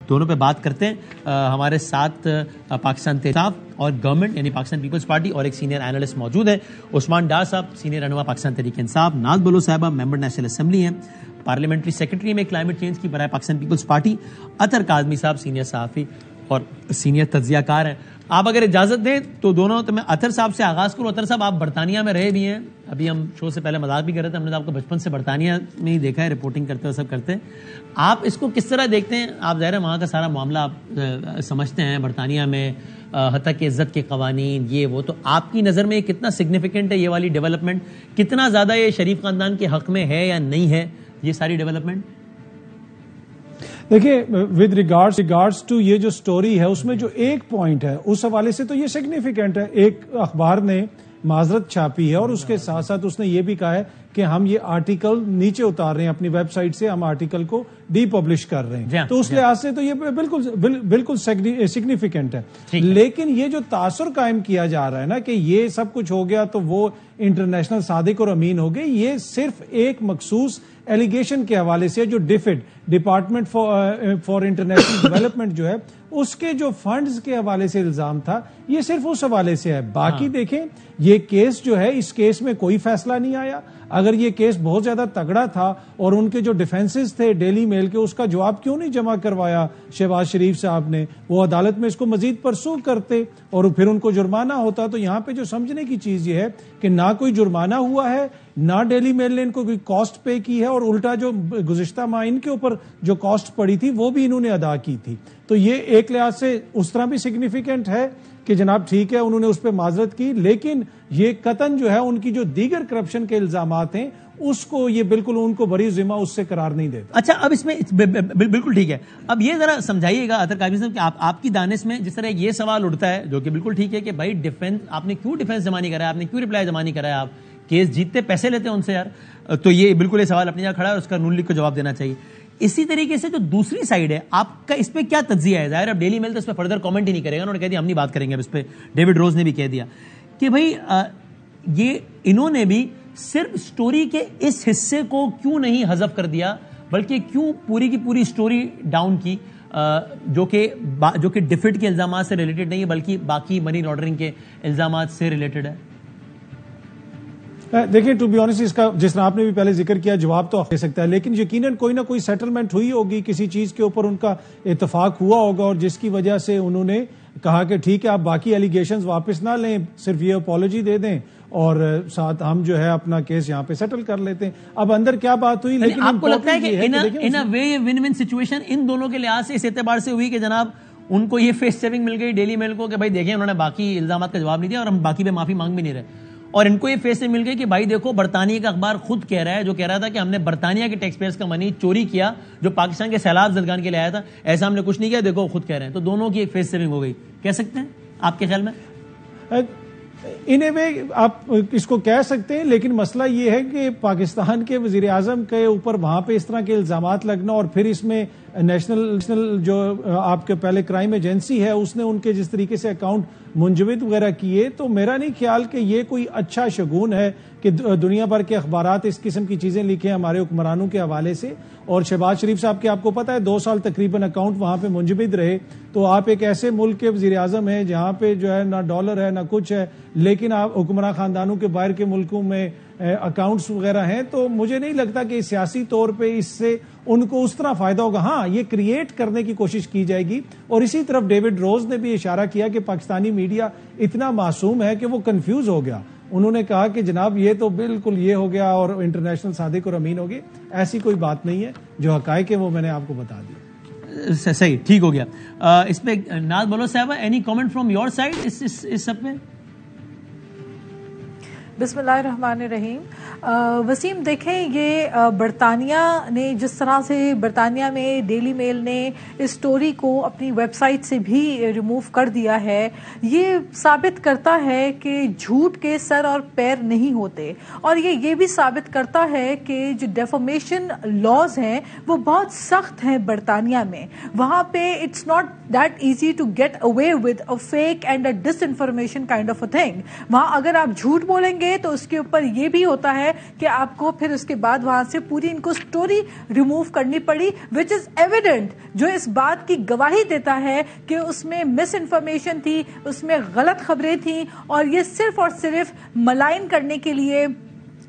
دونوں پہ بات کرتے ہیں. ہمارے ساتھ پاکستان تحریک اور گورنمنٹ یعنی پاکستان پیپلز پارٹی اور ایک سینئر اینالسٹ موجود ہیں. عثمان ڈار صاحب سینئر رہنما پاکستان تحریک انصاف, ناز بلو صاحبہ ممبر نیشنل اسمبلی ہیں, پارلیمنٹری سیکرٹری میں کلائمیٹ چینج کی برائے پاکستان پیپلز پارٹی, اطہر کاظمی صاحب سینئر صحافی اور سینئر تجزیہ کار ہیں. آپ اگر اجازت دیں تو دونوں, تو میں اطہر صاحب سے آغاز کروں. اطہر صاحب آپ برطانیہ میں رہے بھی ہیں, ابھی ہم شو سے پہلے مذاق بھی کر رہے تھے, ہم نے آپ کو بچپن سے برطانیہ میں ہی دیکھا ہے, رپورٹنگ کرتے ہوئے سب کرتے ہیں. آپ اس کو کس طرح دیکھتے ہیں؟ آپ ظاہر ہے وہاں کا سارا معاملہ آپ سمجھتے ہیں, برطانیہ میں حتیٰ کہ عزت کے قوانین یہ وہ, تو آپ کی نظر میں کتنا سگنیفیکنٹ ہے یہ والی ڈیولپمنٹ؟ کتنا زیادہ یہ شریف خاندان کے حق میں ہے یا نہیں ہے یہ ساری ڈیولپمنٹ؟ دیکھیے ود ریگارڈز ٹو یہ جو سٹوری ہے اس میں جو ایک پوائنٹ ہے اس حوالے سے تو یہ سگنیفیکنٹ ہے. ایک اخبار نے معذرت چھاپی ہے اور اس کے ساتھ ساتھ اس نے یہ بھی کہا ہے کہ ہم یہ آرٹیکل نیچے اتار رہے ہیں اپنی ویب سائٹ سے, ہم آرٹیکل کو ڈی پبلش کر رہے ہیں. تو اس لحاظ سے تو یہ بالکل سگنیفیکنٹ ہے. لیکن یہ جو تاثر قائم کیا جا رہا ہے نا کہ یہ سب کچھ ہو گیا تو وہ انٹرنیشنل صادق اور امین ہو گئے, یہ صرف ایک مخصوص ایلیگیشن کے حوالے سے جو ڈپارٹمنٹ فار انٹرنیشنل ڈیولپمنٹ جو ہے اس کے جو فنڈز کے حوالے سے الزام تھا, یہ صرف اس حوالے سے ہے. باقی دیکھیں یہ کیس جو ہے, اس کیس میں کوئی فیصلہ نہیں آیا. اگر یہ کیس بہت زیادہ تگڑا تھا اور ان کے جو ڈیفنسز تھے ڈیلی میل کے, اس کا جواب کیوں نہیں جمع کروایا شہباز شریف صاحب نے؟ وہ عدالت میں اس کو مزید پرسو کرتے اور پھر ان کو جرمانہ ہوتا. تو یہاں پہ جو سمجھنے کی چیز یہ ہے کہ نہ کوئی جرمانہ ہوا ہے, نہ ڈیلی میل نے ان کو کوئی کاسٹ پے کی ہے, اور الٹا جو گزشتہ ماہ ان کے اوپر جو کاسٹ پڑی تھی وہ بھی انہوں نے ادا کی تھی. تو یہ ایک لحاظ سے اس طرح بھی سگنیفیکنٹ ہے کہ جناب ٹھیک ہے انہوں نے اس پہ معذرت کی, لیکن یہ قطعاً جو ہے ان کی جو دیگر کرپشن کے الزامات ہیں اس کو یہ بالکل ان کو بری ذمہ اس سے قرار نہیں دیتا. اچھا اب اس میں بالکل ٹھیک ہے. اب یہ ذرا سمجھائیے گا اطہر کاظمی صاحب کہ آپ کی دانش میں جس طرح یہ سوال اٹھتا ہے, جو کہ بالکل ٹھیک ہے کہ بھائی ڈیفنس آپ نے کیوں ڈیفنس جمع نہیں کرا, آپ نے کیوں رپلائی جمع نہیں کرا, آپ کیس جیتتے پیسے لیتے ہیں ان سے یار, تو یہ بالکل یہ سوال اپنی جگہ کھڑا ہے اور اس کا نون لیگ کو جواب دینا چاہیے. اسی طریقے سے جو دوسری سائیڈ ہے آپ کا, اس پہ کیا تجزیہ ہے؟ ظاہر اب ڈیلی میل تو اس پہ فردر کامنٹ ہی نہیں کرے گا, انہوں نے کہہ دیا ہم نہیں بات کریں گے اب اس پہ. ڈیوڈ روز نے بھی کہہ دیا کہ بھائی یہ انہوں نے بھی صرف سٹوری کے اس حصے کو کیوں نہیں حذف کر دیا, بلکہ کیوں پوری کی پوری سٹوری ڈاؤن کی, جو کہ ڈیفٹ کے الزامات سے ریلیٹڈ نہیں ہے بلکہ باقی منی لانڈرنگ کے الزامات سے ریلیٹڈ ہے. دیکھیں ٹو بی آنیسٹ اس کا جس طرح آپ نے بھی پہلے ذکر کیا جواب تو دے سکتا ہے, لیکن یقیناً کوئی نہ کوئی سیٹلمنٹ ہوئی ہوگی, کسی چیز کے اوپر ان کا اتفاق ہوا ہوگا اور جس کی وجہ سے انہوں نے کہا کہ ٹھیک ہے آپ باقی ایلیگیشنز واپس نہ لیں, صرف یہ اپالوجی دے دیں اور ساتھ ہم جو ہے اپنا کیس یہاں پہ سیٹل کر لیتے ہیں. اب اندر کیا بات ہوئی, لیکن آپ کو لگتا ہے کہ in a way one one situation ان دونوں کے لحاظ سے اس اعتبار سے ہوئی کہ جناب ان کو یہ فیس سیونگ مل گئی ڈیلی میل کو کہ بھائی دیکھیں انہوں نے باقی الزامات کا جواب نہیں دیا اور ہم باقی پہ معافی مانگ بھی نہیں رہے, اور ان کو یہ فیس سے مل گئی کہ بھائی دیکھو برطانیہ کا اخبار خود کہہ رہا ہے, جو کہہ رہا تھا کہ ہم نے برطانیہ کے ٹیکس پیئرز کا منی چوری کیا جو پاکستان کے سیلاب زدگان کے لیے آیا تھا, ایسا ہم نے کچھ نہیں کیا, دیکھو خود کہہ رہے ہیں. تو دونوں کی ایک فیس سیونگ ہو گئی, کہہ سکتے ہیں آپ کے خیال میں؟ ان اے وے آپ اس کو کہہ سکتے ہیں, لیکن مسئلہ یہ ہے کہ پاکستان کے وزیر اعظم کے اوپر وہاں پہ اس طرح کے الزامات لگنا, اور پھر اس میں نیشنل جو آپ کے پہلے کرائم ایجنسی ہے اس نے ان کے جس طریقے سے اکاؤنٹ منجمد وغیرہ کیے, تو میرا نہیں خیال کہ یہ کوئی اچھا شگون ہے کہ دنیا بھر کے اخبارات اس قسم کی چیزیں لکھیں ہمارے حکمرانوں کے حوالے سے. اور شہباز شریف صاحب کے آپ کو پتا ہے 2 سال تقریباً اکاؤنٹ وہاں پہ منجمد رہے, تو آپ ایک ایسے ملک کے وزیر اعظم ہیں جہاں پہ جو ہے نہ ڈالر ہے نہ کچھ ہے, لیکن آپ حکمراں خاندانوں کے باہر کے ملکوں میں اکاؤنٹس وغیرہ ہیں, تو مجھے نہیں لگتا کہ سیاسی طور پہ اس سے ان کو اس طرح فائدہ ہوگا. ہاں یہ کریٹ کرنے کی کوشش کی جائے گی, اور اسی طرف ڈیوڈ روز نے بھی اشارہ کیا کہ پاکستانی میڈیا اتنا معصوم ہے کہ وہ کنفیوز ہو گیا. انہوں نے کہا کہ جناب یہ تو بالکل یہ ہو گیا اور انٹرنیشنل صادق اور امین ہو گئے, ایسی کوئی بات نہیں ہے, جو حقائق ہے وہ میں نے آپ کو بتا دیا. صحیح, ٹھیک ہو گیا. اس پہ ناز بلو صاحبہ any comment from your side اس سب پہ؟ بسم اللہ الرحمن الرحیم. وسیم دیکھیں یہ برطانیہ نے جس طرح سے برطانیہ میں ڈیلی میل نے اس سٹوری کو اپنی ویب سائٹ سے بھی ریموو کر دیا ہے, یہ ثابت کرتا ہے کہ جھوٹ کے سر اور پیر نہیں ہوتے, اور یہ بھی ثابت کرتا ہے کہ جو ڈیفامیشن لاز ہیں وہ بہت سخت ہیں برطانیہ میں. وہاں پہ it's not that easy to get away with a fake and a disinformation kind of a thing. وہاں اگر آپ جھوٹ بولیں گے تو اس کے اوپر یہ بھی ہوتا ہے ہے کہ آپ کو پھر اس کے بعد وہاں سے پوری ان کو سٹوری ریموو کرنی پڑی, وچ از ایویڈنٹ, جو اس بات کی گواہی دیتا ہے کہ اس میں مس انفارمیشن تھی, اس میں غلط خبریں تھیں, اور یہ صرف اور صرف ملائن کرنے کے لیے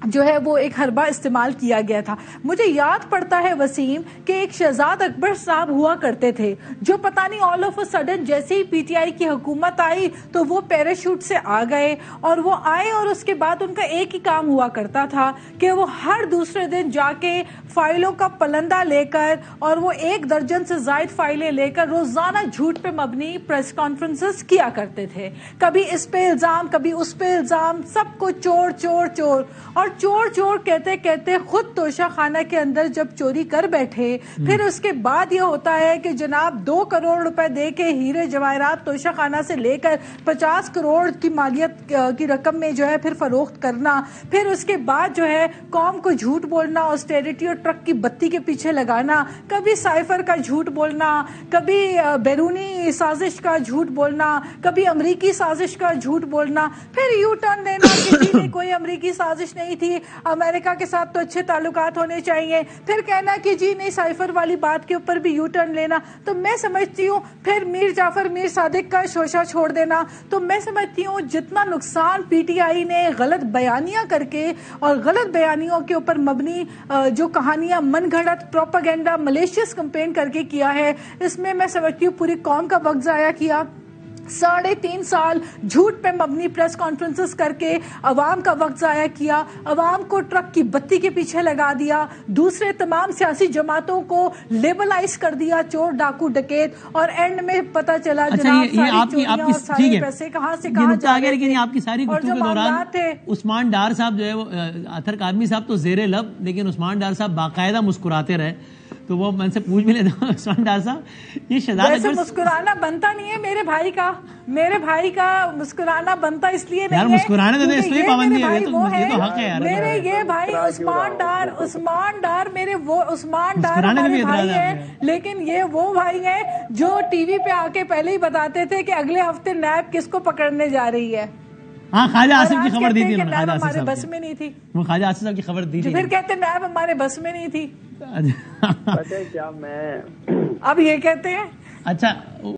جو ہے وہ ایک حربہ استعمال کیا گیا تھا. مجھے یاد پڑتا ہے وسیم کہ ایک شہزاد اکبر صاحب ہوا کرتے تھے جو پتہ نہیں آل آف اے سڈن جیسے ہی پی ٹی آئی کی حکومت آئی تو وہ پیراشوٹ سے آ گئے, اور وہ آئے اور اس کے بعد ان کا ایک ہی کام ہوا کرتا تھا کہ وہ ہر دوسرے دن جا کے فائلوں کا پلندہ لے کر اور وہ 1 درجن سے زائد فائلیں لے کر روزانہ جھوٹ پہ مبنی پریس کانفرنسز کیا کرتے تھے. کبھی اس پہ الزام, کبھی اس پہ الزام, سب کو چور چور چور, اور چور چور کہتے کہتے خود توشہ خانہ کے اندر جب چوری کر بیٹھے, پھر اس کے بعد یہ ہوتا ہے کہ جناب 2 کروڑ روپے دے کے ہیرے جواہرات توشہ خانہ سے لے کر 50 کروڑ کی مالیت کی رقم میں جو ہے پھر فروخت کرنا, پھر اس کے بعد جو ہے قوم کو جھوٹ بولنا, آسٹیریٹی اور ٹرک کی بتی کے پیچھے لگانا, کبھی سائفر کا جھوٹ بولنا, کبھی بیرونی سازش کا جھوٹ بولنا, کبھی امریکی سازش کا جھوٹ بولنا, پھر یو ٹرن لینا کہ جی نہیں کوئی امریکی سازش نہیں تھی, امریکہ کے ساتھ تو اچھے تعلقات ہونے چاہیے, پھر کہنا کہ جی نہیں سائفر والی بات کے اوپر بھی یو ٹرن لینا. تو میں سمجھتی ہوں پھر میر جعفر میر صادق کا شوشہ چھوڑ دینا. تو میں سمجھتی ہوں جتنا نقصان پی ٹی آئی نے غلط بیانیاں کر کے اور غلط بیانیوں کے اوپر مبنی جو کہانیاں من گھڑت پروپیگنڈا ملیشیس کمپین کر کے کیا ہے, اس میں میں سمجھتی ہوں پوری قوم کا وقت ضائع کیا. 3.5 سال جھوٹ پہ مبنی پریس کانفرنسز کر کے عوام کا وقت ضائع کیا, عوام کو ٹرک کی بتی کے پیچھے لگا دیا, دوسرے تمام سیاسی جماعتوں کو لیبلائز کر دیا چور ڈاکو ڈکیت, اور اینڈ میں پتا چلا جناب ساری چوریاں اور سارے پیسے کہاں سے کہاں جا رہے تھے. آپ کی ساری گفتگو کے دوران عثمان ڈار صاحب جو ہے وہ اتھر کاظمی صاحب تو زیر لب, لیکن عثمان ڈار صاحب باقاعدہ مسکراتے رہے. تو وہ میں سے پوچھ بھی لیتا ہوں عثمان ڈار صاحب, یہ شہزاد ویسے مسکرانا بنتا نہیں ہے میرے بھائی کا مسکرانا بنتا اس لیے نہیں ہے, مسکرانے تو اس لیے پابندی ہے, یہ تو حق ہے یار. میرے یہ بھائی عثمان ڈار میرے وہ عثمان ڈار ہمارے بھائی ہیں, لیکن یہ وہ بھائی ہیں جو ٹی وی پہ آ کے پہلے ہی بتاتے تھے کہ اگلے ہفتے نیب کس کو پکڑنے جا رہی ہے. ہاں خواجہ آصف کی خبر دی تھی, ہمارے بس میں نہیں تھی. وہ خواجہ آصف صاحب کی خبر دی تھی, پھر کہتے نیب ہمارے بس میں نہیں تھی. پتہ ہے کیا, میں اب یہ کہتے ہیں اچھا